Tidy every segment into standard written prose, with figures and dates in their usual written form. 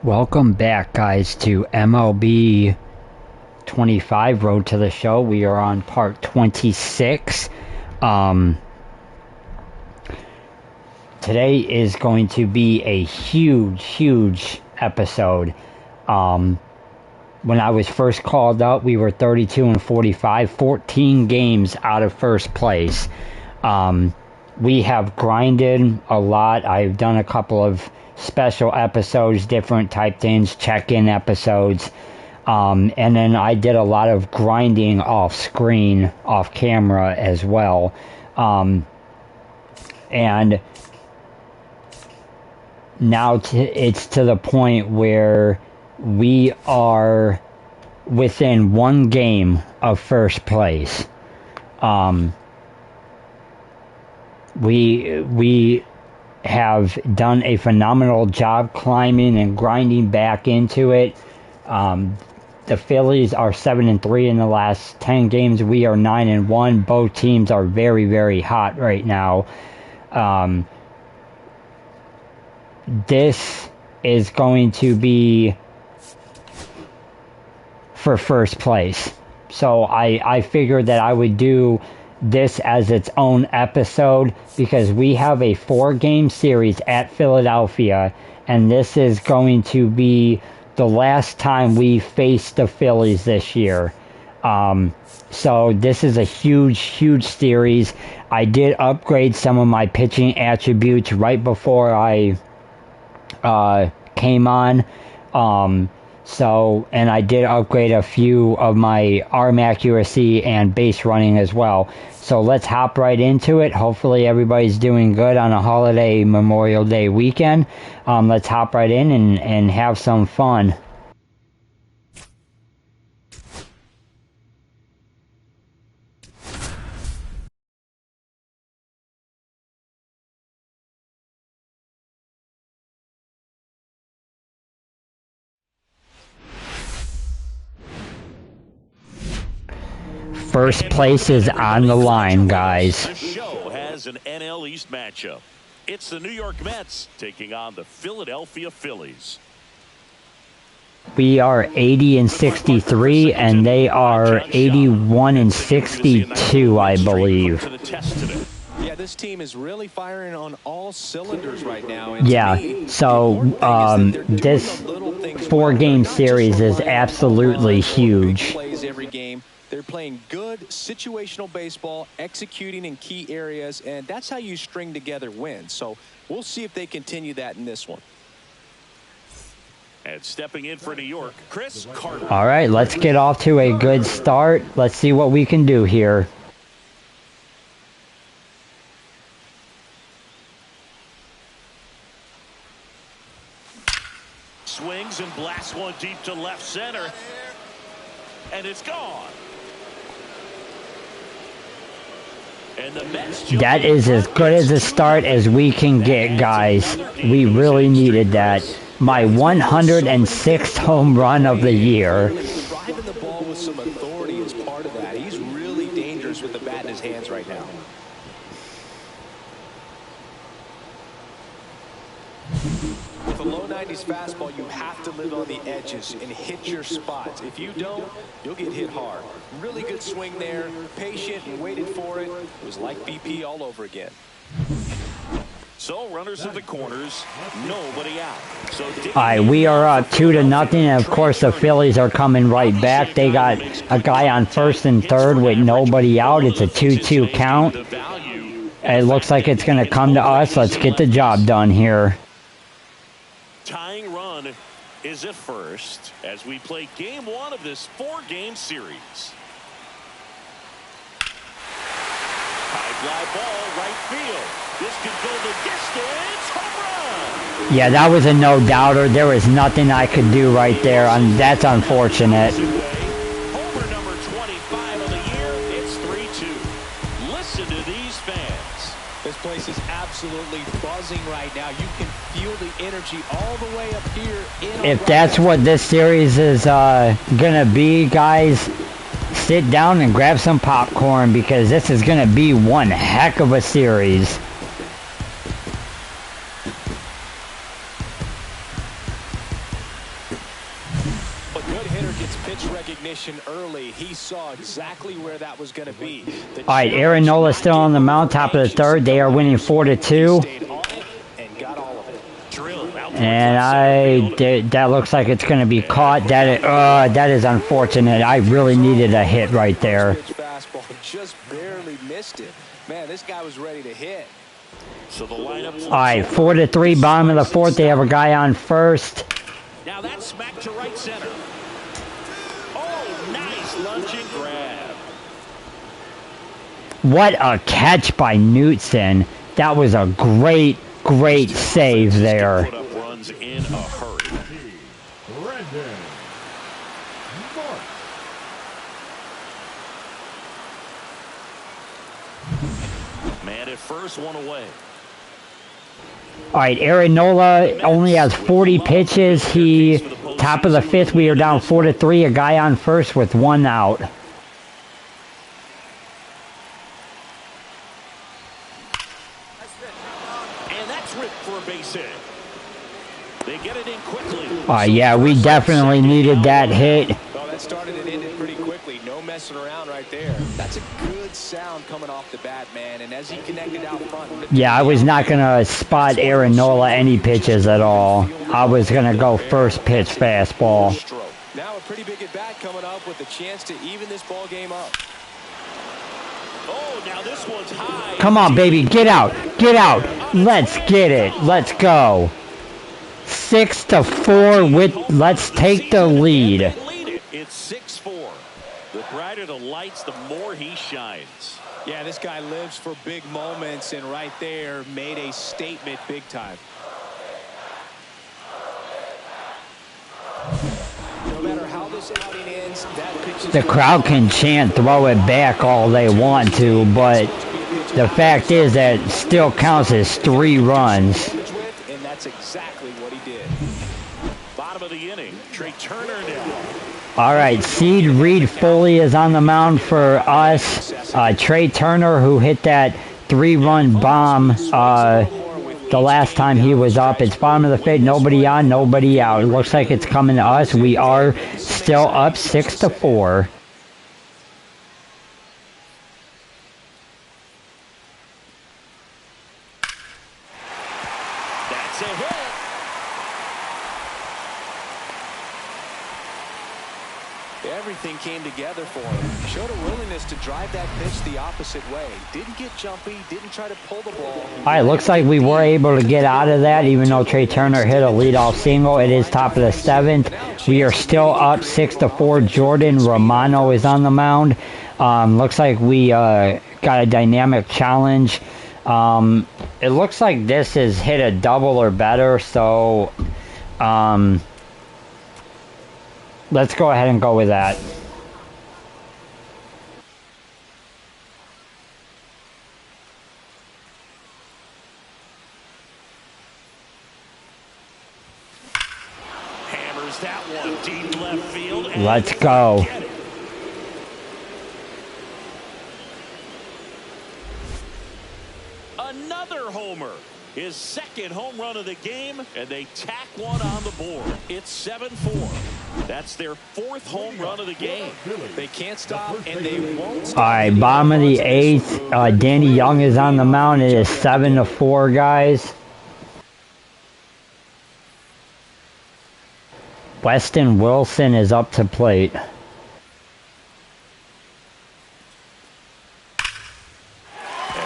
Welcome back, guys, to MLB 25 Road to the Show. We are on part 26. Today is going to be a huge episode. When I was first called up, we were 32-45, 14 games out of first place. We have grinded a lot. I've done a couple of special episodes, different type things, check-in episodes. And then I did a lot of grinding off screen, off camera as well. And now it's to the point where we are within one game of first place. We have done a phenomenal job climbing and grinding back into it. The Phillies are 7-3 in the last 10 games. We are 9-1. Both teams are very hot right now. This is going to be for first place. So I figured that I would do this as its own episode because we have a 4-game series at Philadelphia, and this is going to be the last time we face the Phillies this year. So this is a huge series. I did upgrade some of my pitching attributes right before I came on. And I did upgrade a few of my arm accuracy and base running as well. So let's hop right into it. Hopefully everybody's doing good on a holiday Memorial Day weekend. Let's hop right in and have some fun. First place is on the line, guys. The show has an NL East matchup. It's the New York Mets taking on the Philadelphia Phillies. We are 80-63, and they are 81-62, I believe. Yeah, this team is really firing on all cylinders right now. Yeah, so this 4-game series is absolutely huge. They're playing good situational baseball, executing in key areas, and that's how you string together wins. So we'll see if they continue that in this one. And stepping in for New York, Chris Carter. All right, let's get off to a good start. Let's see what we can do here. Swings and blasts one deep to left center. And it's gone. And the Mets, that is as good as a start as we can get, guys. We really needed that. My 106th home run of the year. Driving the ball with some authority is part of that. He's really dangerous with the bat in his hands right now. With a low 90s fastball, you have to live on the edges and hit your spots. If you don't, you'll get hit hard. Really good swing there, patient and waited for it. It was like BP all over again. So runners at the corners, nobody out. So all right, we are up 2-0, and of course the Phillies are coming right back. They got a guy on first and third with nobody out. It's a 2-2 count. It looks like it's going to come to us. Let's get the job done here. Tying run is at first as we play game 1 of this 4-game series. High fly ball, right field. This could go the distance. Home run! Yeah, that was a no-doubter. There was nothing I could do right there. That's unfortunate. Homer number 25 of the year. It's 3-2. Listen to these fans. This place is absolutely buzzing right now. You can feel the energy all the way up here. If that's what this series is gonna be, guys, sit down and grab some popcorn because this is gonna be one heck of a series. gets pitch recognition early. He saw exactly where that was going to be. All right, Aaron Nola still on the mound, top of the third. They are winning 4-2. And that looks like it's going to be caught. That is unfortunate. I really needed a hit right there. Just barely missed it. Man, this guy was ready to hit. So the lineup. All right, 4-3, bottom of the fourth. They have a guy on first. Now that's smack to right center. Oh, nice lunging grab. What a catch by Knutson. That was a great save there. Put up runs in a hurry. Man at first, one away. All right, Aaron Nola only has 40 pitches. He, top of the fifth, we are down 4-3. A guy on first with one out. And that's ripped for a base hit. They get it in quickly. Yeah, we definitely needed that hit. Oh, that started and ended pretty quickly. No messing around right there. That's a good sound coming off the bat, man. And as he connected out front. Yeah, I was not going to spot Aaron Nola any pitches at all. I was going to go first pitch fastball. Now a pretty big at bat coming up with a chance to even this ball game up. Oh, now this one's high. Come on, baby, get out. Get out. Let's get it. Let's go. 6-4 with, let's take the lead. It's 6-4. The brighter the lights, the more he shines. Yeah, this guy lives for big moments, and right there made a statement big time. No matter how this outing ends, that pitch is the crowd can chant, throw it back all they want to, but the fact is that it still counts as 3 runs. And that's exactly what he did. Bottom of the inning, Trey Turner now. All right, Seed Reed Foley is on the mound for us. Trey Turner, who hit that 3-run bomb the last time he was up. It's bottom of the fifth, nobody on, nobody out. It looks like it's coming to us. We are still up 6-4. That's a hit. Everything came together for him. Showed a willingness to drive that pitch the opposite way. Didn't get jumpy, didn't try to pull the ball. All right, looks like we were able to get out of that, even though Trey Turner hit a leadoff single. It is top of the seventh. We are still up 6-4. Jordan Romano is on the mound. Looks like we got a dynamic challenge. It looks like this has hit a double or better, so let's go ahead and go with that. Hammers that one deep left field. Let's go. Another homer. His second home run of the game, and they tack one on the board. It's 7-4. That's their 4th home run of the game. They can't stop, and they won't stop. All right, bottom of the 8th. Danny Young is on the mound. It is 7-4, guys. Weston Wilson is up to plate. And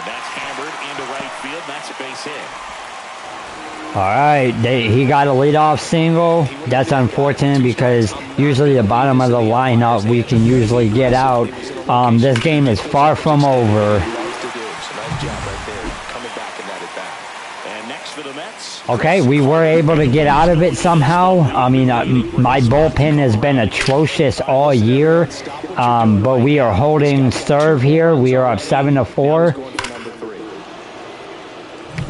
that's hammered into right field. That's a base hit. All right, he got a leadoff single. That's unfortunate because usually the bottom of the lineup we can usually get out. This game is far from over. Okay, we were able to get out of it somehow. I mean, my bullpen has been atrocious all year, but we are holding serve here. We are up 7-4.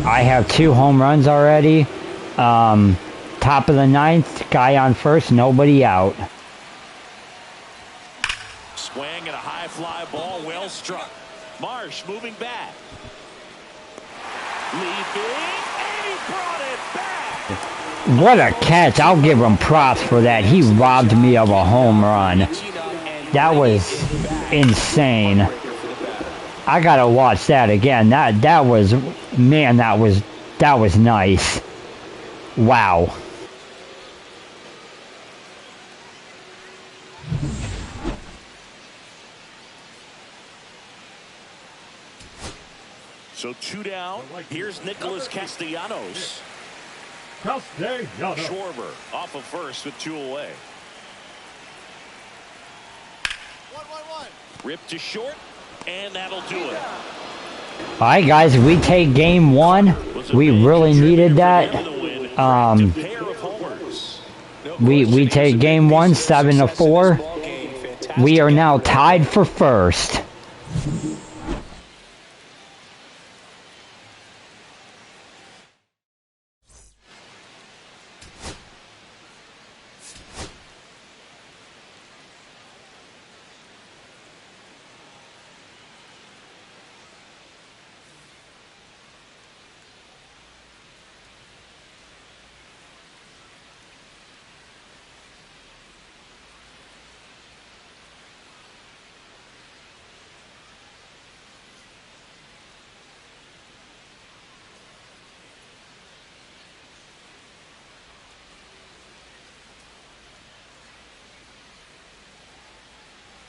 I have 2 home runs already. Top of the 9th, guy on first, nobody out. Swing and a high fly ball, well struck. Marsh moving back. Leaping, and he brought it back. What a catch. I'll give him props for that. He robbed me of a home run. That was insane. I gotta watch that again. That was, man, that was nice. Wow. So 2 down. Here's Nicholas Castellanos. Schwarber off of first with 2 away. 1-1-1. Ripped to short, and that'll do it. All right, guys, we take game 1. We really needed that. We take game 1, 7-4. We are now tied for first.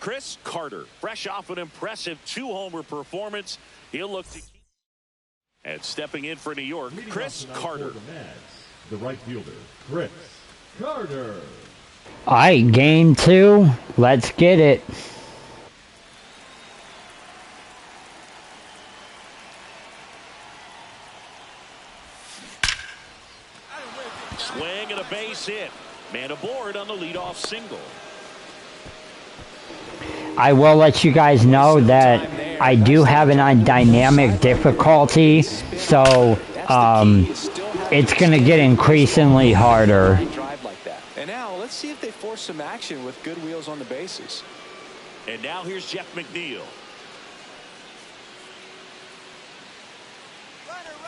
Chris Carter, fresh off an impressive 2-homer performance. He'll look to keep. And stepping in for New York, Chris Carter. The right fielder, Chris Carter. All right, game 2. Let's get it. Swing and a base hit. Man aboard on the leadoff single. I will let you guys know that I do have it on dynamic difficulty, so it's going to get increasingly harder. And now let's see if they force some action with good wheels on the bases. And now here's Jeff McNeil.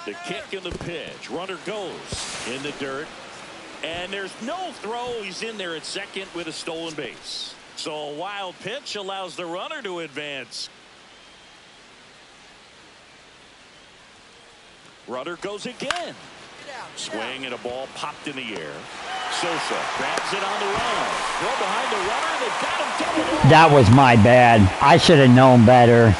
The kick and the pitch. Runner goes in the dirt. And there's no throw. He's in there at second with a stolen base. So a wild pitch allows the runner to advance. Runner goes again. Swing and a ball popped in the air. Sosa grabs it on the run. Throw behind the runner. They got him double. That was my bad. I should have known better.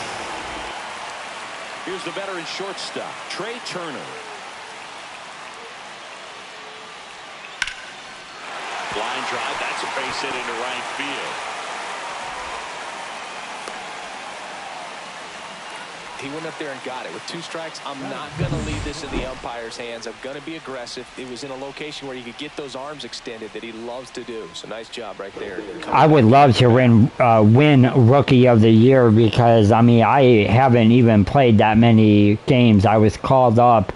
Here's the veteran shortstop, Trey Turner. Line drive. That's a base hit into right field. He went up there and got it. With 2 strikes, I'm not going to leave this in the umpire's hands. I'm going to be aggressive. It was in a location where he could get those arms extended that he loves to do. So nice job right there. I would love to win Rookie of the Year because, I mean, I haven't even played that many games. I was called up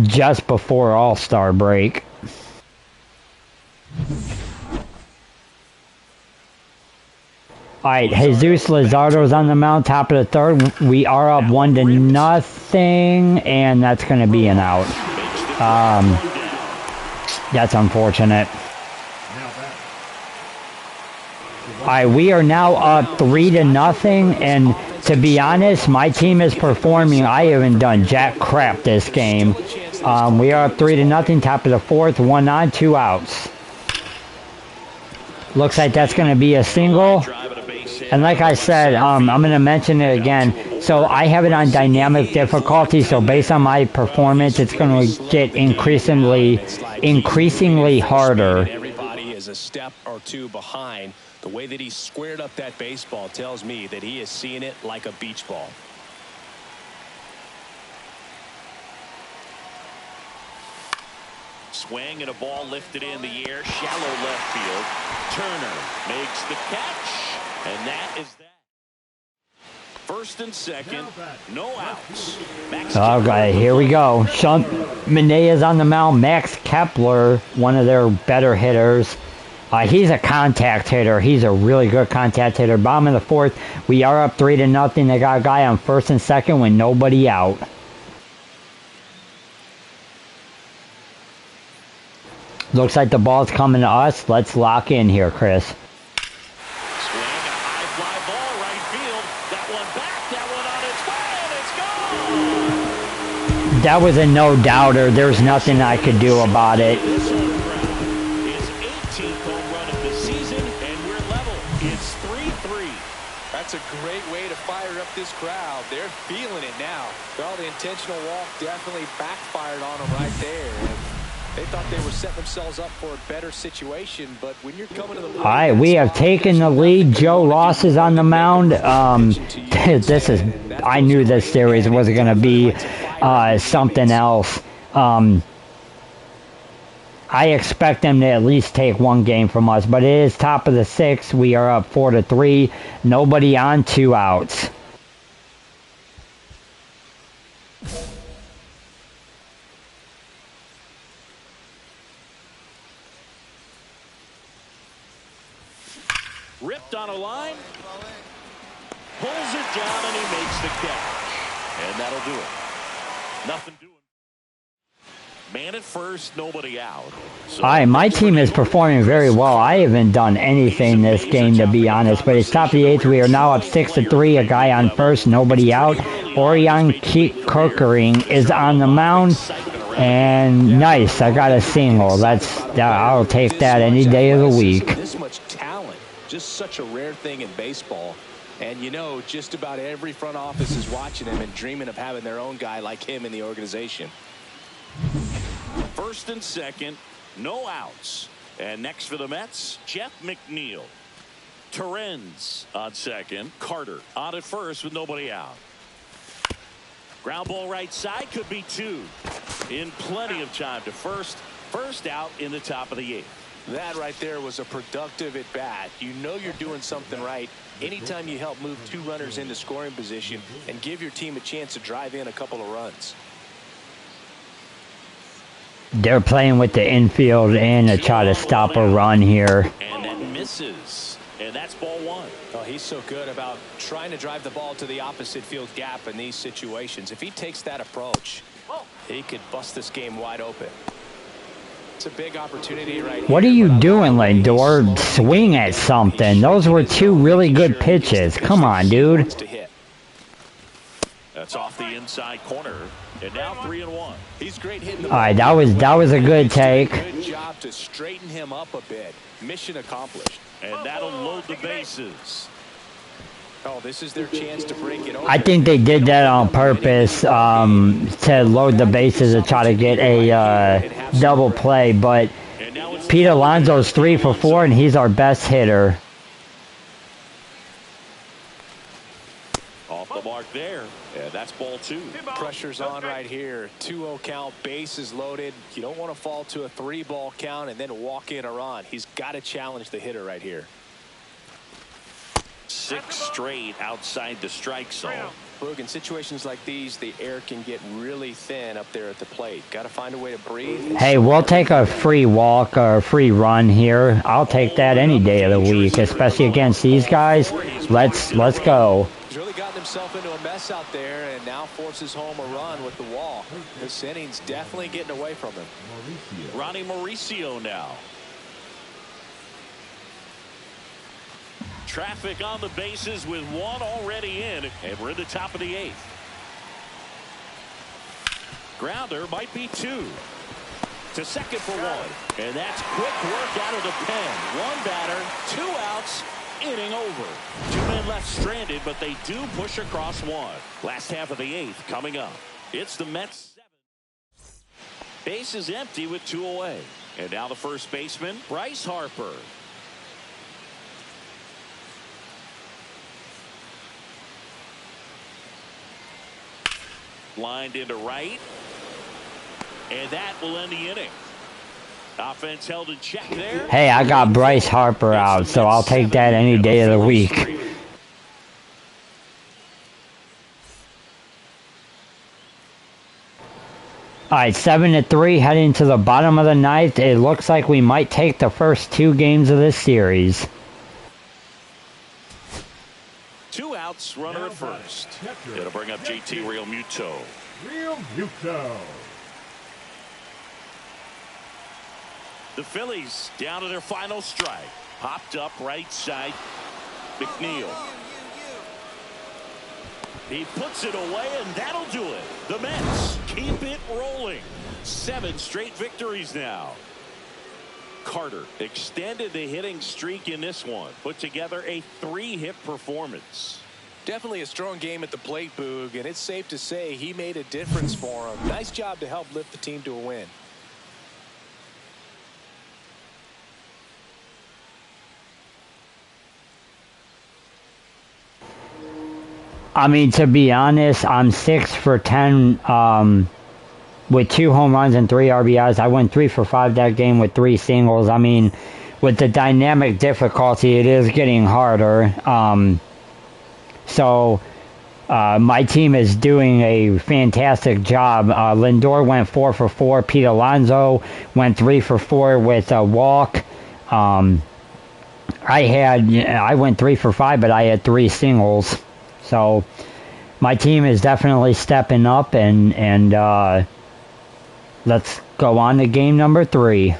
just before All-Star break. All right, Jesus Luzardo's on the mound, top of the 3rd. We are up 1-0, and that's going to be an out. That's unfortunate. All right, we are now up 3-0, and to be honest, my team is performing. I haven't done jack crap this game. We are up 3-0, top of the 4th, 1 on, 2 outs. Looks like that's going to be a single. And like I said, I'm going to mention it again. So I have it on dynamic difficulty. So based on my performance, it's going to get increasingly harder. Everybody is a step or 2 behind. The way that he squared up that baseball tells me that he is seeing it like a beach ball. Swing and a ball lifted in the air, shallow left field. Turner makes the catch, and that is that. First and second, no outs. Okay, here we go. Sean Menea's on the mound. Max Kepler, one of their better hitters. He's a contact hitter. He's a really good contact hitter. Bottom of the 4th, we are up 3-0. They got a guy on first and second with nobody out. Looks like the ball's coming to us. Let's lock in here, Chris. Swing, a high fly ball, right field. That one back, that one on its way, and it's gone! That was a no-doubter. There's nothing I could do about it. This home run is 18th home run of the season, and we're level. It's 3-3. That's a great way to fire up this crowd. They're feeling it now. Well, the intentional walk definitely backfired on them right there. They thought they were setting themselves up for a better situation, but when you're coming to the... All right, we have taken the lead. Joe Ross is on the mound. This is... I knew this series was going to be something else. I expect them to at least take one game from us, but it is top of the sixth. We are up 4-3. Nobody on, 2 outs. Ripped on a line, pulls it down, and he makes the catch. And that'll do it. Nothing doing. Man at first, nobody out. So All right, my team is performing very well. I haven't done anything this game, to be honest, but it's top of the eighth. We are now up 6-3. A guy on first, nobody out. Orion Kirkering is on the mound. And nice, I got a single. I'll take that any day of the week. This much talent, just such a rare thing in baseball. And you know, just about every front office is watching him and dreaming of having their own guy like him in the organization. First and second, no outs. And next for the Mets, Jeff McNeil. Torrens on second. Carter on at first with nobody out. Ground ball right side, could be 2. In plenty of time to first. First out in the top of the 8th. That right there was a productive at bat. You know you're doing something right anytime you help move 2 runners into scoring position and give your team a chance to drive in a couple of runs. They're playing with the infield and to try to stop a run here. And that misses. And that's ball 1. Oh, he's so good about trying to drive the ball to the opposite field gap in these situations. If he takes that approach, he could bust this game wide open. It's a big opportunity right here. What are you doing, Lindor? Swing at something. Those were 2 really good pitches. Come on, dude. That's off the inside corner. And now 3-1. He's great hitting the All right, that was a good take. Good job to straighten him up a bit. Mission accomplished. And that'll load the bases. Oh, this is their chance to break it open. I think they did that on purpose to load the bases to try to get a double play. But Pete Alonso's 3 for 4, and he's our best hitter. Off the mark there. Yeah, that's ball 2. Pressure's on right here. 2-0 count, bases loaded. You don't want to fall to a 3-ball count and then walk in a run. He's got to challenge the hitter right here. 6 straight outside the strike zone. Boog, in situations like these, the air can get really thin up there at the plate. Got to find a way to breathe. Hey, we'll take a free walk or a free run here. I'll take that any day of the week, especially against these guys. Let's go. He's really gotten himself into a mess out there and now forces home a run with the wall. This inning's definitely getting away from him. Ronnie Mauricio now. Traffic on the bases with 1 already in, and we're in the top of the 8th. Grounder might be 2. To second for 1. And that's quick work out of the pen. 1 batter, 2 outs, inning over. 2 men left stranded, but they do push across 1. Last half of the 8th coming up. It's the Mets 7. Base is empty with 2 away. And now the first baseman, Bryce Harper. Lined into right. And that will end the inning. Offense held in check there. Hey, I got Bryce Harper out, so I'll take that any day of the week. All right, 7-3, heading to the bottom of the 9th. It looks like we might take the first 2 games of this series. 2 outs, runner at first. It'll bring up JT Realmuto. The Phillies down to their final strike. Popped up right side. McNeil. He puts it away, and that'll do it. The Mets keep it rolling. 7 straight victories now. Carter extended the hitting streak in this one. Put together a 3-hit performance. Definitely a strong game at the plate, Boog, and it's safe to say he made a difference for him. Nice job to help lift the team to a win. I mean, to be honest, I'm 6 for 10 with 2 home runs and 3 RBIs. I went 3 for 5 that game with 3 singles. I mean, with the dynamic difficulty, it is getting harder. So my team is doing a fantastic job. Lindor went 4 for 4. Pete Alonso went 3 for 4 with a walk. I went 3 for 5, but I had 3 singles. So my team is definitely stepping up, and let's go on to game number 3.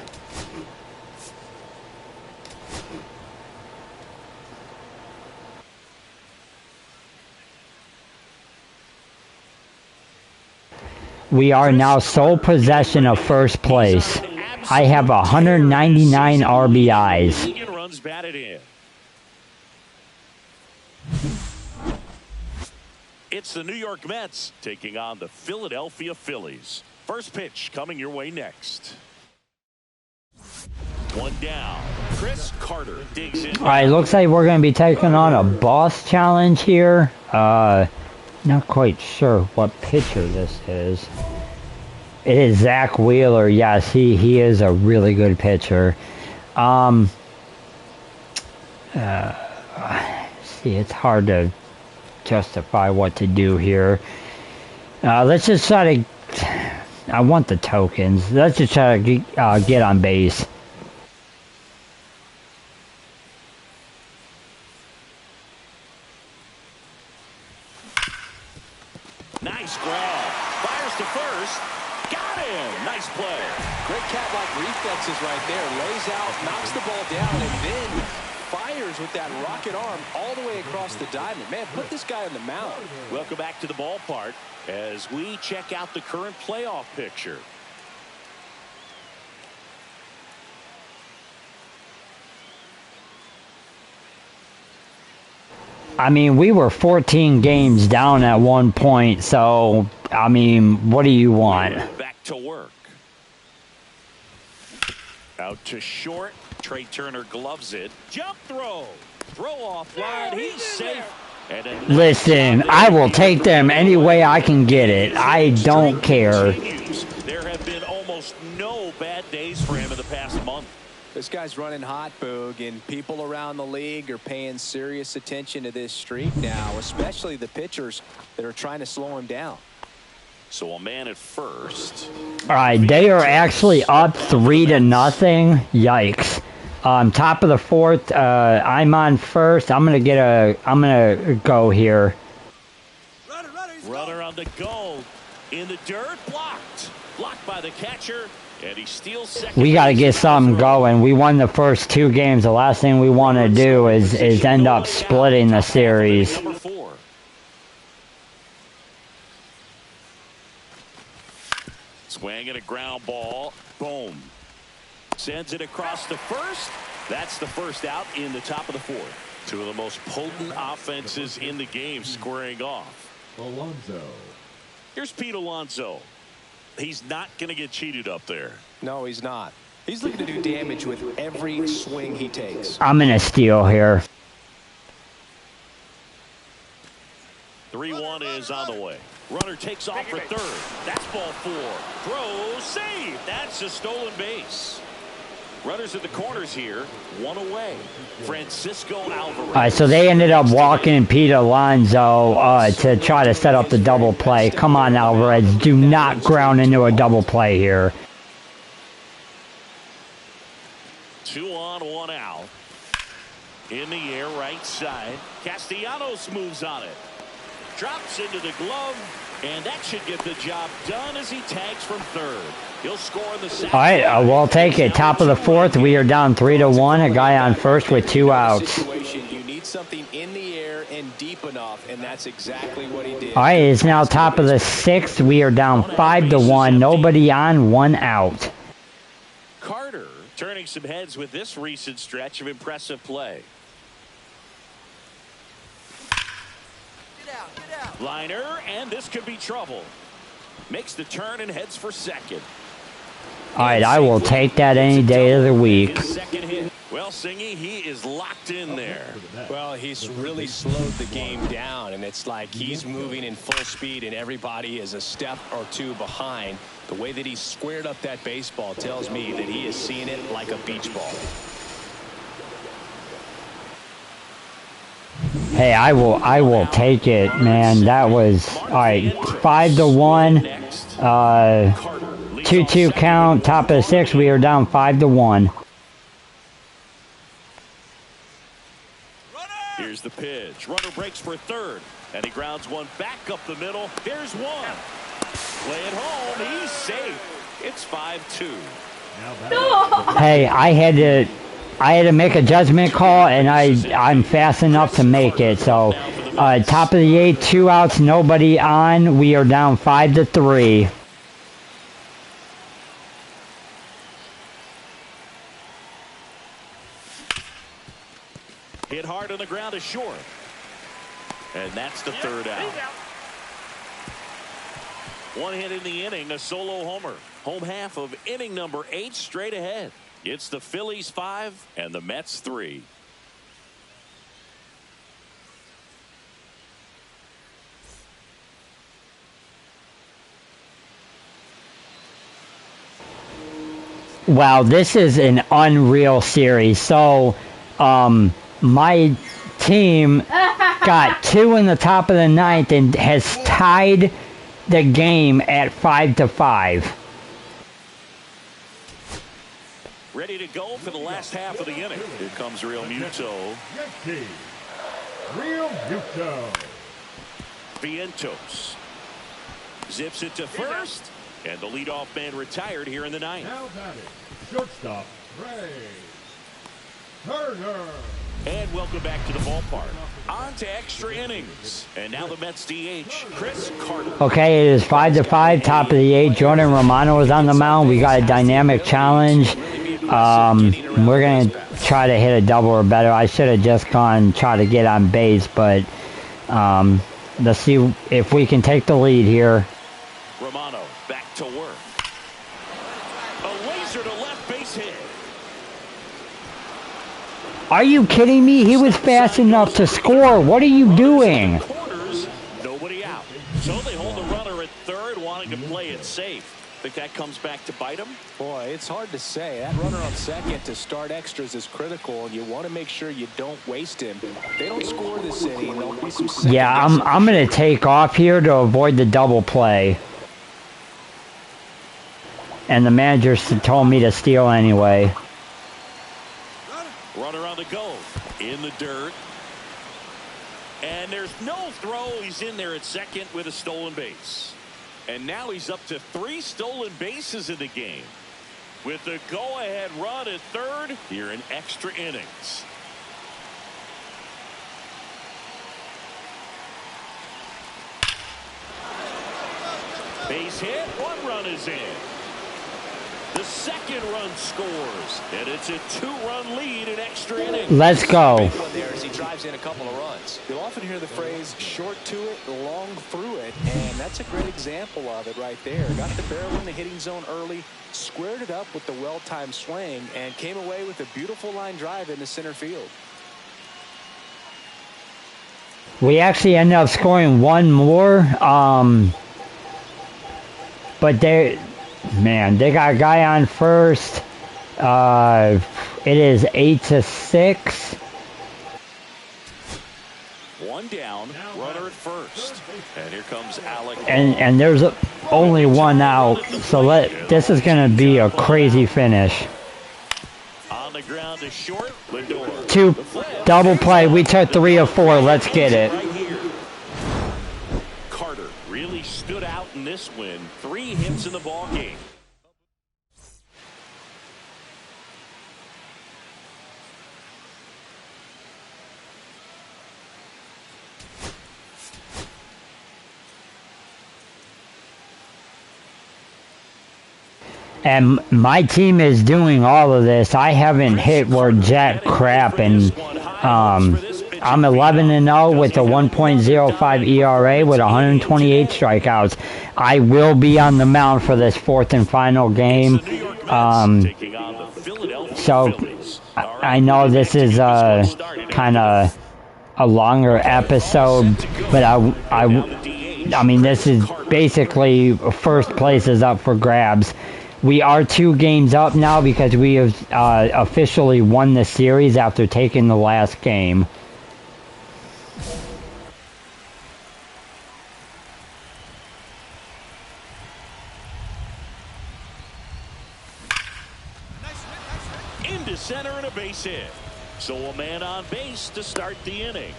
We are now sole possession of first place. I have 199 RBIs. Runs batted in. It's the New York Mets taking on the Philadelphia Phillies. First pitch coming your way next. 1 down. Chris Carter digs in. All right, looks like we're going to be taking on a boss challenge here. Not quite sure what pitcher this is. It is Zach Wheeler. Yes, he is a really good pitcher. See, it's hard to justify what to do here. Let's just try to... I want the tokens. Let's just try to get on base. Nice grab. Fires to first. Got him. Nice play. Great cat-like reflexes right there. Lays out, knocks the ball down, and then fires with that rocket arm all the way across the diamond. Man, put this guy on the mound. Welcome back to the ballpark as we check out the current playoff picture. I mean, we were 14 games down at one point, so, I mean, what do you want? Back to work. Out to short. Trey Turner gloves it. Jump throw. Throw off line. He's safe. Listen, I will take them any way I can get it. I don't care. There have been almost no bad days for him in the past month. This guy's running hot, Boog, and people around the league are paying serious attention to this streak now, especially the pitchers that are trying to slow him down. So a man at first. All right, they are actually up 3-0. Yikes. Top of the 4th. I'm on first. I'm gonna go here. Runner on the goal. In the dirt. Blocked by the catcher. And he steals second. We got to get something going. We won the first 2 games. The last thing we want to do is end up splitting the series. Number 4. Swinging a ground ball. Boom. Sends it across to first. That's the first out in the top of the 4th. 2 of the most potent offenses in the game squaring off. Alonso. Here's Pete Alonso. He's not going to get cheated up there. No, he's not. He's looking to do damage with every swing he takes. I'm going to steal here. 3-1 is on the way. Runner takes off for third. That's ball 4. Throw, save. That's a stolen base. Runners at the corners here. 1 away. Francisco Alvarez. All right, so they ended up walking Pete Alonso to try to set up the double play. Come on, Alvarez. Do not ground into a double play here. 2 on, 1 out. In the air, right side. Castellanos moves on it. Drops into the glove, and that should get the job done as he tags from third. He'll score in the second. All right, we'll take it. Top of the fourth, we are down 3-1. A guy on first with 2 outs. You need something in the air and deep enough, and that's exactly what he did. All right, it's now top of the sixth. We are down 5-1. Nobody on, 1 out. Carter turning some heads with this recent stretch of impressive play. Get out. Liner, and this could be trouble. Makes the turn and heads for second. All right, I will take that any day of the week. Second hit. Well, Singy, he is locked in there. Well, he's really slowed the game down, and it's like he's moving in full speed, and everybody is a step or two behind. The way that he squared up that baseball tells me that he is seeing it like a beach ball. Hey, I will take it, man. That was all right. 5-1, 2-2 count. Top of the sixth, we are down 5-1. Here's the pitch. Runner breaks for third, and he grounds one back up the middle. There's one. Play it home. He's safe. It's 5-2. Hey, I had to make a judgment call, and I'm fast enough to make it. So, top of the eighth, 2 outs, nobody on. We are down 5-3. Hit hard on the ground to short. And that's the third out. One hit in the inning, a solo homer. Home half of inning number 8 straight ahead. It's the Phillies 5 and the Mets 3. Wow, this is an unreal series. So, my team got 2 in the top of the ninth and has tied the game at 5-5. Ready to go for the last half of the inning. Here comes Real Muto. Real Muto. Vientos zips it to first, and the leadoff man retired here in the ninth. Now batting, shortstop, Ray Turner. And welcome back to the ballpark. On to extra innings. And now the Mets DH, Chris Carter. Okay, it is 5-5, top of the 8th. Jordan Romano is on the mound. We got a dynamic challenge. We're going to try to hit a double or better. I should have just gone try to get on base, but let's see if we can take the lead here. Romano back to work. A laser to left base hit. Are you kidding me? He was fast enough to score. What are you doing? Corners, nobody out. So they hold the runner at third, wanting to play it safe. Think that comes back to bite him? Boy, it's hard to say. That runner on second to start extras is critical, and you want to make sure you don't waste him. If they don't score this inning, there'll be some. Yeah, I'm going to take off here to avoid the double play. And the manager told me to steal anyway. Runner on the go. In the dirt. And there's no throw. He's in there at second with a stolen base. And now he's up to 3 stolen bases in the game. With the go-ahead run at third here in extra innings. Base hit. 1 run is in. The second run scores, and it's a 2-run lead in extra innings. Let's go. There as he drives in a couple of runs. You'll often hear the phrase short to it, long through it, and that's a great example of it right there. Got the barrel in the hitting zone early, squared it up with the well-timed swing, and came away with a beautiful line drive into center field. We actually ended up scoring 1 more, but they got a guy on first. It is 8-6. 1 down, runner at first. And here comes Alec. And there's only 1 out, so this is going to be a crazy finish. On the ground to short, Lindor. 2 double play. We took 3 of 4. Let's get it. Right here. in this win. 3 hits in the ball game. And my team is doing all of this. I haven't hit word jack crap, and I'm 11-0 with a 1.05 ERA with 128 strikeouts. I will be on the mound for this 4th and final game. So I know this is kind of a longer episode, but I mean, this is basically first place is up for grabs. We are 2 games up now because we have officially won the series after taking the last game. Into center and a base hit. So a man on base to start the inning.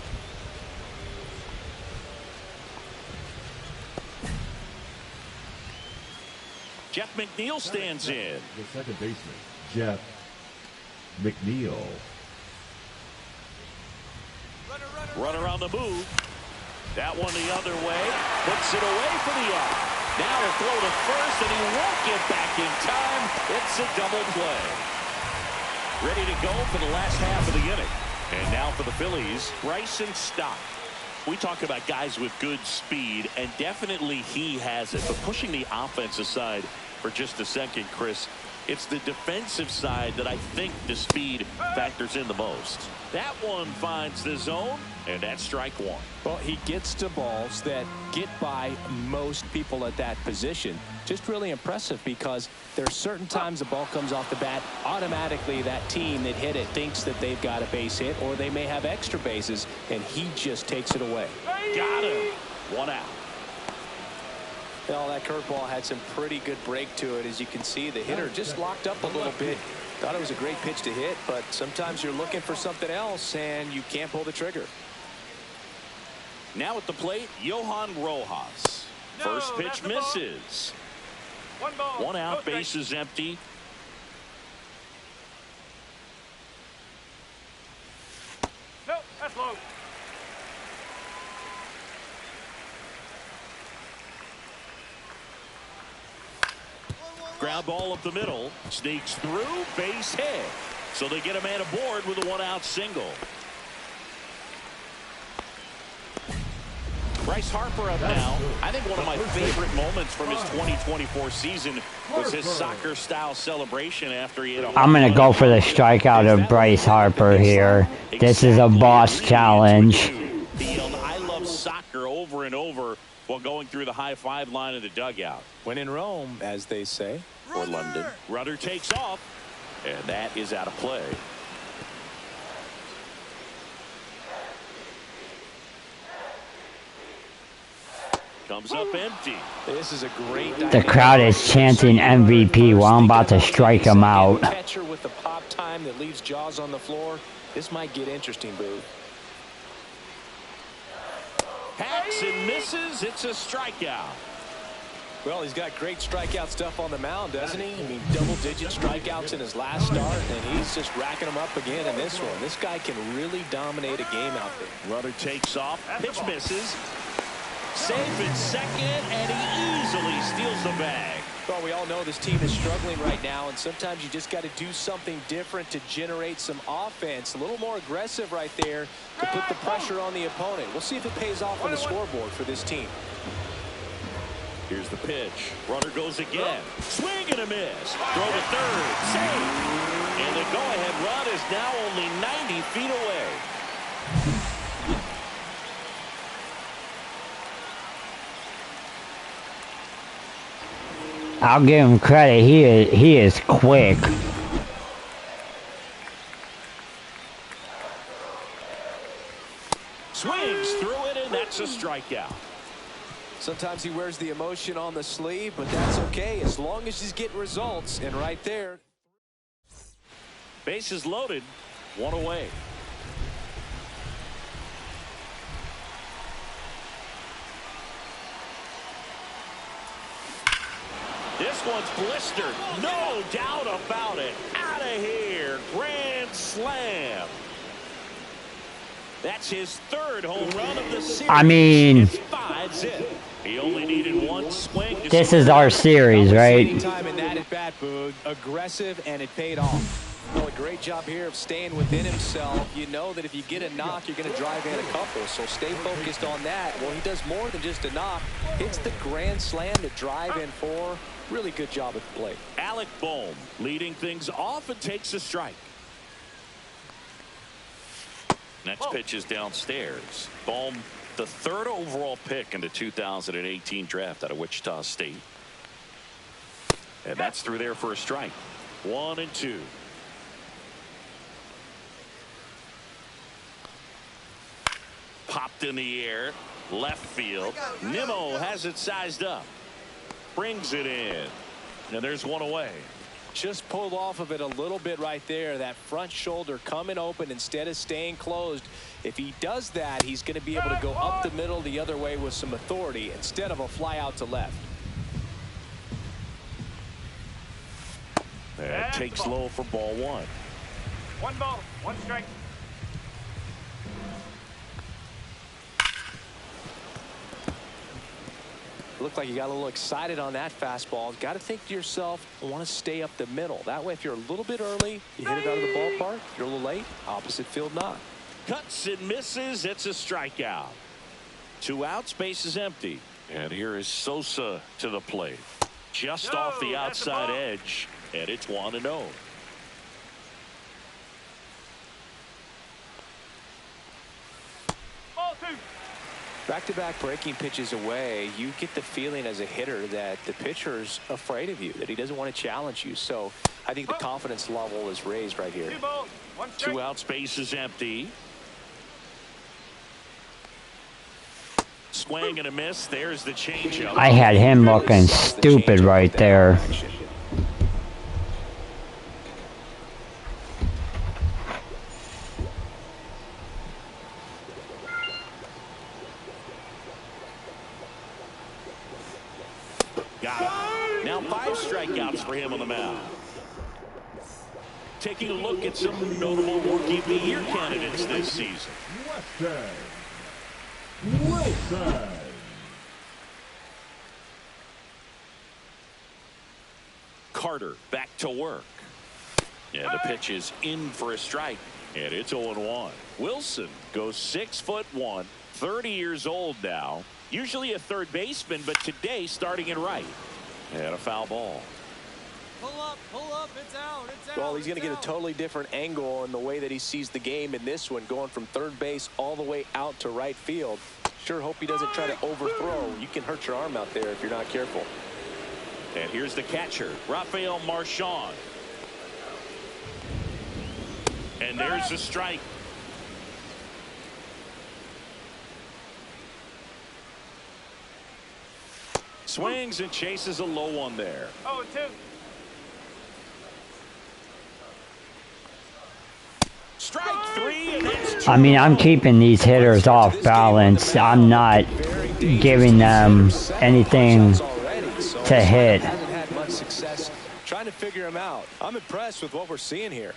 Jeff McNeil stands in. The second baseman, Jeff McNeil. Runner on the move. That one the other way. Puts it away for the out. Now a throw to first, and he won't get back in time. It's a double play. Ready to go for the last half of the inning. And now for the Phillies, Bryson Stott. We talk about guys with good speed, and definitely he has it. But pushing the offense aside for just a second, Chris, it's the defensive side that I think the speed factors in the most. That one finds the zone, and that's strike 1. Well, he gets to balls that get by most people at that position. Just really impressive because there's certain times the ball comes off the bat, automatically that team that hit it thinks that they've got a base hit or they may have extra bases, and he just takes it away. Got him. 1 out. Well, that curveball had some pretty good break to it. As you can see, the hitter just locked up a little bit. Thought it was a great pitch to hit, but sometimes you're looking for something else and you can't pull the trigger. Now at the plate, Johan Rojas. First pitch misses. 1 out, bases empty. No, that's low. Ground ball up the middle. Sneaks through, base hit. So they get a man aboard with a 1 out single. Bryce Harper up now. I think one of my favorite moments from his 2024 season was his soccer-style celebration after he hit a home I'm going to run. go for the strikeout of Bryce Harper here. This is a boss challenge. He yelled, "I love soccer," over and over while going through the high-five line of the dugout. When in Rome, as they say. Or London. Runner takes off, and that is out of play. Comes up empty. This is a great. The crowd is chanting MVP while I'm about to strike him out. Catcher with the pop time that leaves Jaws on the floor. This might get interesting, Boo. Hacks and misses. It's a strikeout. Well, he's got great strikeout stuff on the mound, doesn't he? I mean, double-digit strikeouts in his last start, and he's just racking them up again in this one. This guy can really dominate a game out there. Runner takes off. Pitch misses. Safe at second, and he easily steals the bag. Well, we all know this team is struggling right now, and sometimes you just got to do something different to generate some offense. A little more aggressive right there to put the pressure on the opponent. We'll see if it pays off on the scoreboard for this team. Here's the pitch. Runner goes again. Swing and a miss. Throw to third. Safe. And the go-ahead run is now only 90 feet away. I'll give him credit. He is quick. Swings through it, and that's a strikeout. Sometimes he wears the emotion on the sleeve, but that's okay as long as he's getting results. And right there. Bases loaded. 1 away. This one's blistered. No doubt about it. Out of here. Grand slam. That's his third home run of the series. I mean, it's 5-zip. He only needed one swing. This is our series, right? Time in that at bat, Boog. Aggressive, and it paid off. Well, a great job here of staying within himself. You know that if you get a knock, you're going to drive in a couple. So stay focused on that. Well, he does more than just a knock. Hits the grand slam to drive in 4. Really good job at the plate. Alec Bohm leading things off and takes a strike. Next pitch is downstairs. Bohm, the 3rd overall pick in the 2018 draft out of Wichita State. And that's through there for a strike. 1-2. Popped in the air. Left field. Nimmo has it sized up. Brings it in. And there's one away. Just pulled off of it a little bit right there. That front shoulder coming open instead of staying closed. If he does that, he's going to be able to go up the middle the other way with some authority instead of a fly out to left. That takes low for ball 1. 1 ball, 1 strike. Looked like you got a little excited on that fastball. Got to think to yourself, I want to stay up the middle. That way, if you're a little bit early, you hit it out of the ballpark. If you're a little late, opposite field knock. Cuts and misses. It's a strikeout. 2 outs, base is empty. And here is Sosa to the plate. Just off the outside edge. And it's 1-0. Ball 2. Back-to-back breaking pitches away, you get the feeling as a hitter that the pitcher's afraid of you, that he doesn't want to challenge you. So I think the confidence level is raised right here. 2 balls, 1 strike. 2 outs, base is empty. Swing and a miss. There's the changeup. I had him looking stupid right there. Got it. Now 5 strikeouts for him on the mound. Taking a look at some notable Rookie of the Year candidates this season. Wilson. Carter back to work. And the pitch is in for a strike. And it's 0-1. Wilson goes 6'1", 30 years old now. Usually a third baseman, but today starting in right. And a foul ball. Pull up, it's out, it's out. Well, he's going to get a totally different angle in the way that he sees the game in this one, going from third base all the way out to right field. Sure hope he doesn't try to overthrow. You can hurt your arm out there if you're not careful. And here's the catcher, Rafael Marchand. And there's the strike. Swings and chases a low one there. 0-2. Strike 3, and that's I mean, I'm keeping these hitters off balance. I'm not giving them anything to hit. Hasn't had much success trying to figure him out. I'm impressed with what we're seeing here.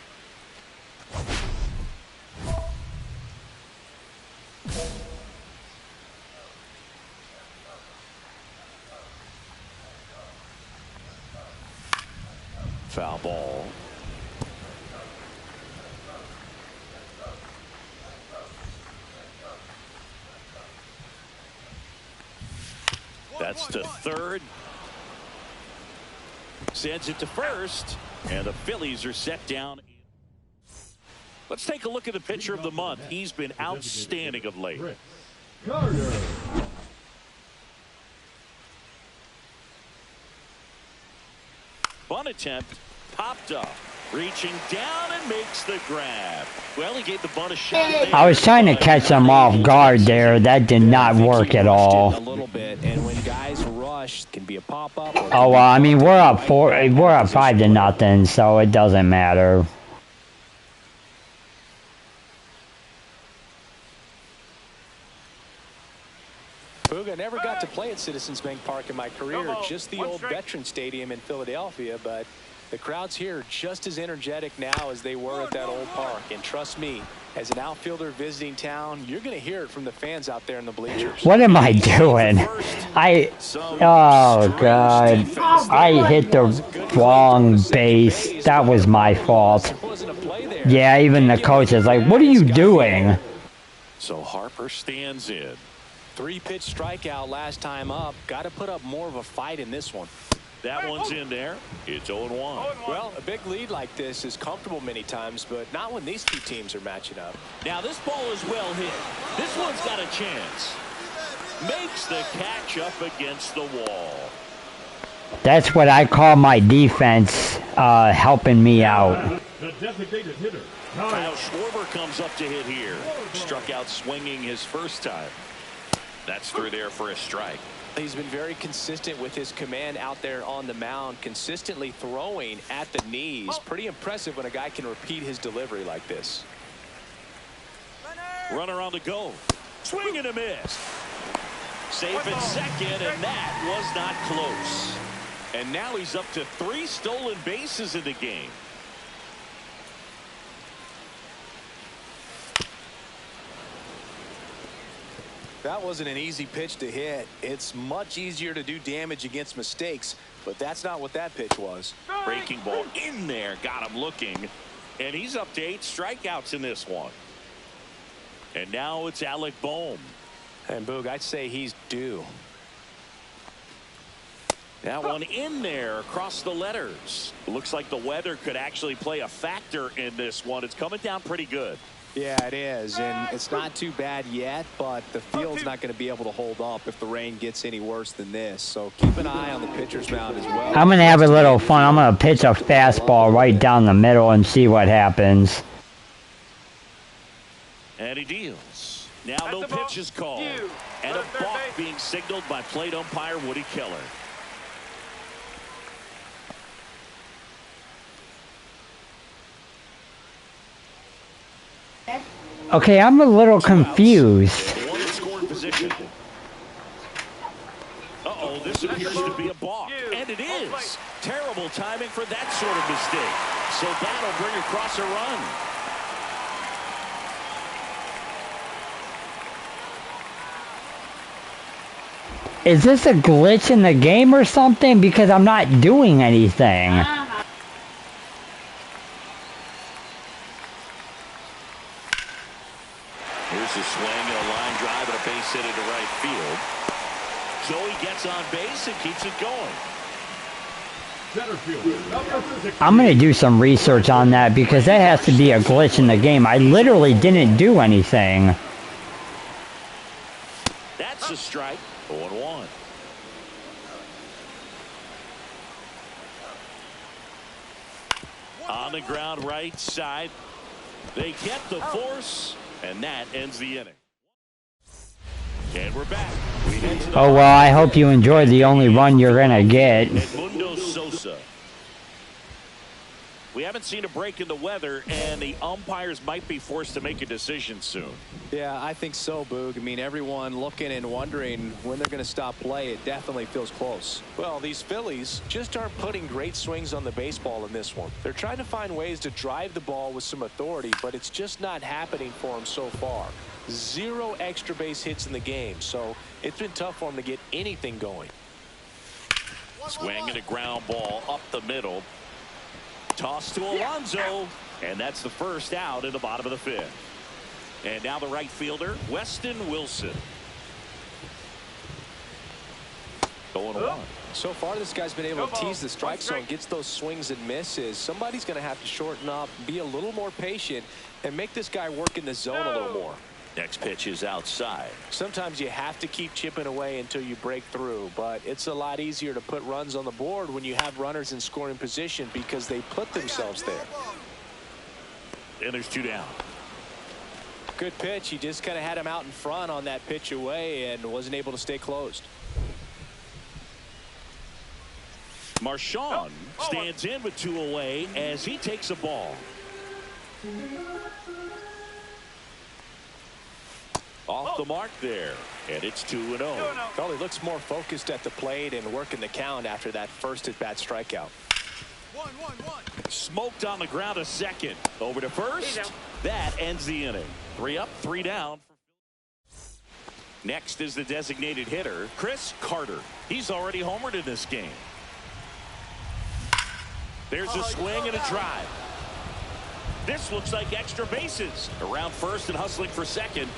foul ball. That's to third. Sends it to first. And the Phillies are set down. Let's take a look at the pitcher of the month. He's been outstanding of late. Carter. Bunt attempt popped up. Reaching down and makes the grab. Well, he gave the bunt a shot there. I was trying to catch him off guard there. That did not work at all. A little bit, and when guys rush, it can be a pop-up. Oh, well, I mean, we're up 5-0, so it doesn't matter. Boog, I never got to play at Citizens Bank Park in my career, Go, just the one old strike. Veterans Stadium in Philadelphia, but the crowds here are just as energetic now as they were at that old park. And trust me, as an outfielder visiting town, you're going to hear it from the fans out there in the bleachers. What am I doing? Oh, God. I hit the wrong base. That was my fault. Yeah, even the coach is like, what are you doing? So Harper stands in. 3-pitch strikeout last time up. Got to put up more of a fight in this one. That one's in there. It's 0-1. Well, a big lead like this is comfortable many times, but not when these two teams are matching up. Now this ball is well hit. This one's got a chance. Makes the catch up against the wall. That's what I call my defense helping me out. The designated hitter. Kyle Schwarber comes up to hit here. Struck out swinging his first time. That's through there for a strike. He's been very consistent with his command out there on the mound, consistently throwing at the knees. Pretty impressive when a guy can repeat his delivery like this. Runner on the go. Swing and a miss. Safe at second, and that was not close. And now he's up to 3 stolen bases in the game. That wasn't an easy pitch to hit. It's much easier to do damage against mistakes, but that's not what that pitch was. Breaking ball in there, got him looking, and he's up to 8 strikeouts in this one. And now it's Alec Bohm. And Boog, I'd say he's due. That one in there across the letters. Looks like the weather could actually play a factor in this one. It's coming down pretty good. Yeah, it is, and it's not too bad yet, but the field's not going to be able to hold up if the rain gets any worse than this. So keep an eye on the pitcher's mound as well. I'm going to have a little fun. I'm going to pitch a fastball right down the middle and see what happens. And he deals. Now no pitch is called. And a balk being signaled by plate umpire Woody Keller. Okay, I'm a little confused. One in scoring position. Uh-oh, this appears to be a balk. And it is. Terrible timing for that sort of mistake. So that'll bring across a run. Is this a glitch in the game or something? Because I'm not doing anything. Here's a swing and a line drive and a base hit into right field. So he gets on base and keeps it going. Center fielder. I'm going to do some research on that because that has to be a glitch in the game. I literally didn't do anything. That's a strike. 0-1. On the ground right side. They get the force, and that ends the inning. And we're back. We head to the Oh, well, I hope you enjoyed the only run you're going to get. Edmundo Sosa. We haven't seen a break in the weather, and the umpires might be forced to make a decision soon. Yeah, I think so, Boog. I mean, everyone looking and wondering when they're going to stop play. It definitely feels close. Well, these Phillies just aren't putting great swings on the baseball in this one. They're trying to find ways to drive the ball with some authority, but it's just not happening for them so far. 0 extra base hits in the game, so it's been tough for them to get anything going. Swing and a ground ball up the middle. Toss to Alonso, and that's the first out in the bottom of the 5th. And now the right fielder, Weston Wilson. 0-1. So far, this guy's been able to tease the strike zone, gets those swings and misses. Somebody's going to have to shorten up, be a little more patient, and make this guy work in the zone a little more. Next pitch is outside. Sometimes you have to keep chipping away until you break through, but it's a lot easier to put runs on the board when you have runners in scoring position because they put themselves there. And there's 2 down. Good pitch. He just kind of had him out in front on that pitch away and wasn't able to stay closed. Marchand stands in with 2 away as he takes a ball. Off the mark there. And it's 2-0. Well, he looks more focused at the plate and working the count after that first at-bat strikeout. 1-1-1. Smoked on the ground a second. Over to first. That ends the inning. 3 up, 3 down. Next is the designated hitter, Chris Carter. He's already homered in this game. There's a swing and a drive. This looks like extra bases. Around first and hustling for second.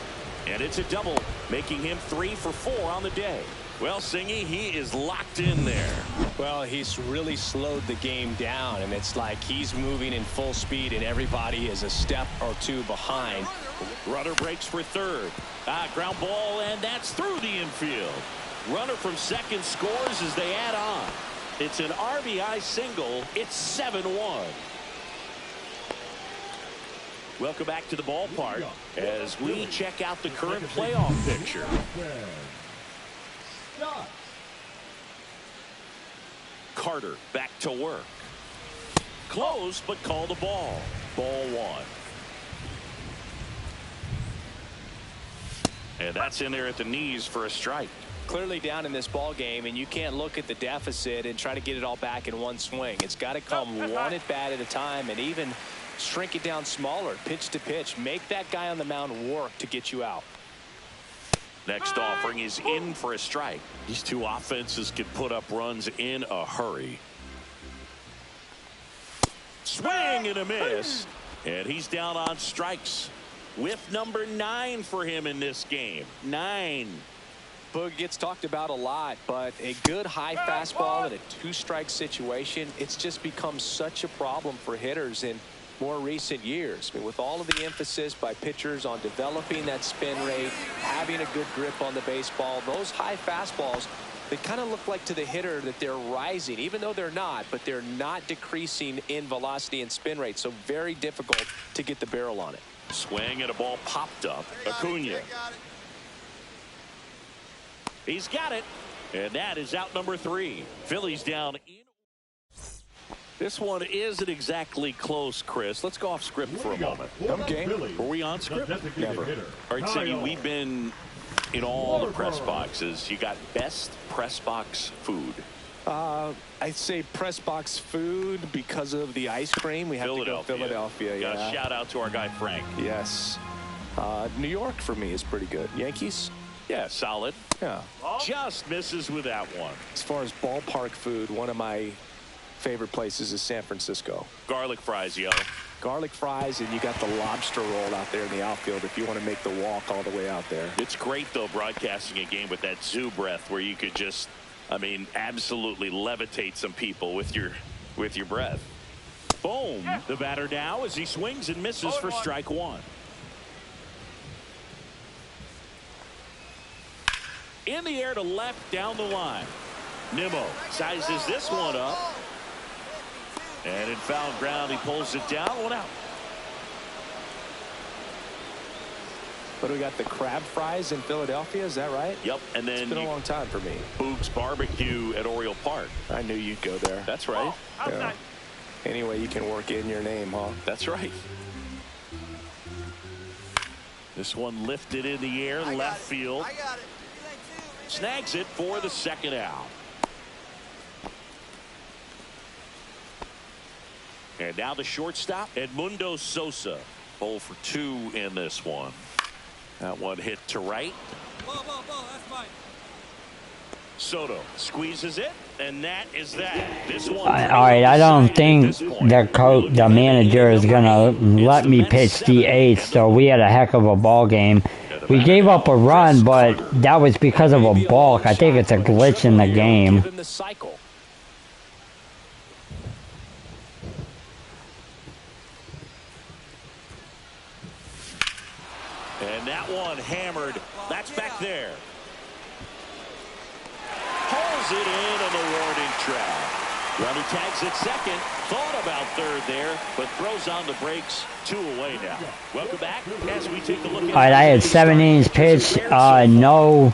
And it's a double, making him 3 for 4 on the day. Well, Singy, he is locked in there. Well, he's really slowed the game down, and it's like he's moving in full speed, and everybody is a step or two behind. Runner breaks for third. Ground ball, and that's through the infield. Runner from second scores as they add on. It's an RBI single. It's 7-1. Welcome back to the ballpark as we check out the current playoff picture. Carter back to work. Close, but called a ball. Ball 1. And that's in there at the knees for a strike. Clearly down in this ball game, and you can't look at the deficit and try to get it all back in one swing. It's got to come one at bat at a time, and even shrink it down smaller, pitch to pitch. Make that guy on the mound work to get you out. Next offering is in for a strike. These two offenses can put up runs in a hurry. Swing and a miss. And he's down on strikes. With number 9 for him in this game. 9. Boog gets talked about a lot, but a good high fastball in a 2-strike situation, it's just become such a problem for hitters in more recent years. I mean, with all of the emphasis by pitchers on developing that spin rate, having a good grip on the baseball, those high fastballs, they kind of look like to the hitter that they're rising, even though they're not, but they're not decreasing in velocity and spin rate. So very difficult to get the barrel on it. Swing and a ball popped up. Acuna. He's got it. And that is out number 3. Phillies down in. This one isn't exactly close, Chris. Let's go off script for a moment. Okay. Were we on script? Never. All right, Cindy, we've been in all the press boxes. You got best press box food. I'd say press box food because of the ice cream. We have to go Philadelphia. Yeah. Shout out to our guy Frank. Yes. New York for me is pretty good. Yankees? Yeah, solid. Yeah. Just misses with that one. As far as ballpark food, one of my favorite places is San Francisco. Garlic fries, yo. Garlic fries, and you got the lobster roll out there in the outfield if you want to make the walk all the way out there. It's great, though, broadcasting a game with that zoo breath where you could just, I mean, absolutely levitate some people with your breath. Boom. The batter now as he swings and misses for strike 1. In the air to left down the line. Nimmo sizes this one up. And in foul ground, he pulls it down. 1 out. But we got the crab fries in Philadelphia, is that right? Yep. And then it's been a long time for me. Boog's Barbecue at Oriole Park. I knew you'd go there. That's right. Yeah. Anyway, you can work in your name, huh? That's right. This one lifted in the air, left field. I got it. Snags it for the second out. And now the shortstop, Edmundo Sosa. 0 for 2 in this one. That one hit to right. Ball, that's mine. Soto squeezes it, and that is that. This one. All right, I don't think the manager is gonna let me pitch the 8th. So we had a heck of a ball game. We gave up a run, but that was because of a balk. I think it's a glitch in the game. Give him the cycle. And that one hammered. That's back there. Pulls it in on the warning track. Runner tags at second. Thought about third there, but throws on the brakes. 2 away now. Welcome back as we take a look at. All right, I had 7 innings pitched. No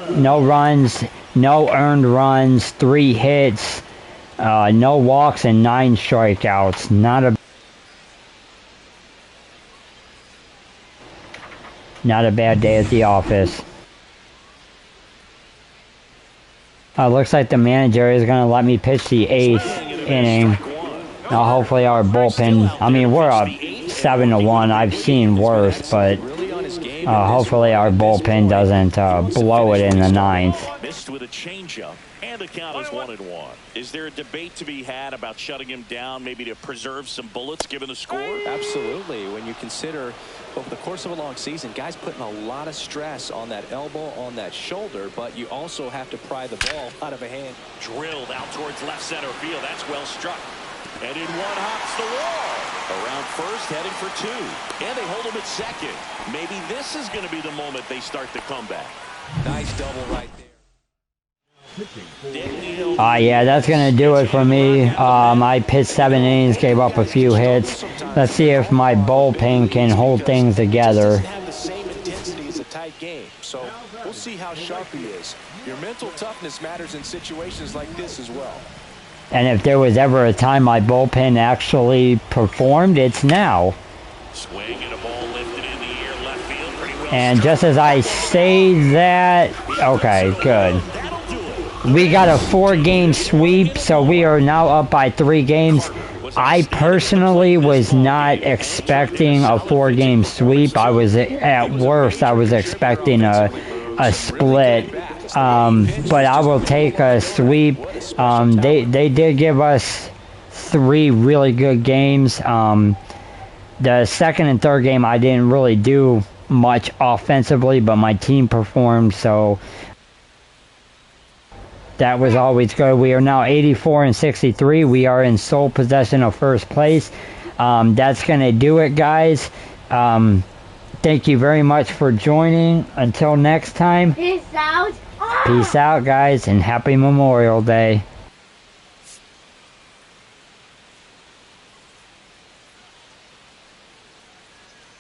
runs, no earned runs, 3 hits, no walks, and 9 strikeouts. Not a Not a bad day at the office. Looks like the manager is going to let me pitch the 8th inning. Now, hopefully our bullpen, I mean, we're up 7-1. I've seen worse, but hopefully our bullpen doesn't blow it in the 9th. Missed with a changeup, and the count is 1-1. Is there a debate to be had about shutting him down, maybe to preserve some bullets given the score? Absolutely. When you consider over the course of a long season, guys putting a lot of stress on that elbow, on that shoulder, but you also have to pry the ball out of a hand. Drilled out towards left center field. That's well struck. And in one hops the wall. Around first, heading for 2. And they hold him at second. Maybe this is going to be the moment they start the comeback. Nice double right there. Yeah, that's going to do it for me. I pitched 7 innings, gave up a few hits. Let's see if my bullpen can hold things together. Doesn't have the same intensity as a tight game, so we'll see how sharp he is. Your mental toughness matters in situations like this as well. And if there was ever a time my bullpen actually performed, it's now. Swing and a ball lifted in the air, left field, pretty well. And just as I say that, okay, good. We got a 4-game sweep, so we are now up by 3 games. I personally was not expecting a 4-game sweep. I was, at worst, I was expecting a split. But I will take a sweep. They did give us 3 really good games. The second and third game, I didn't really do much offensively, but my team performed, so that was always good. We are now 84-63. We are in sole possession of first place. That's going to do it, guys. Thank you very much for joining. Until next time. Peace out. Peace out, guys, and happy Memorial Day.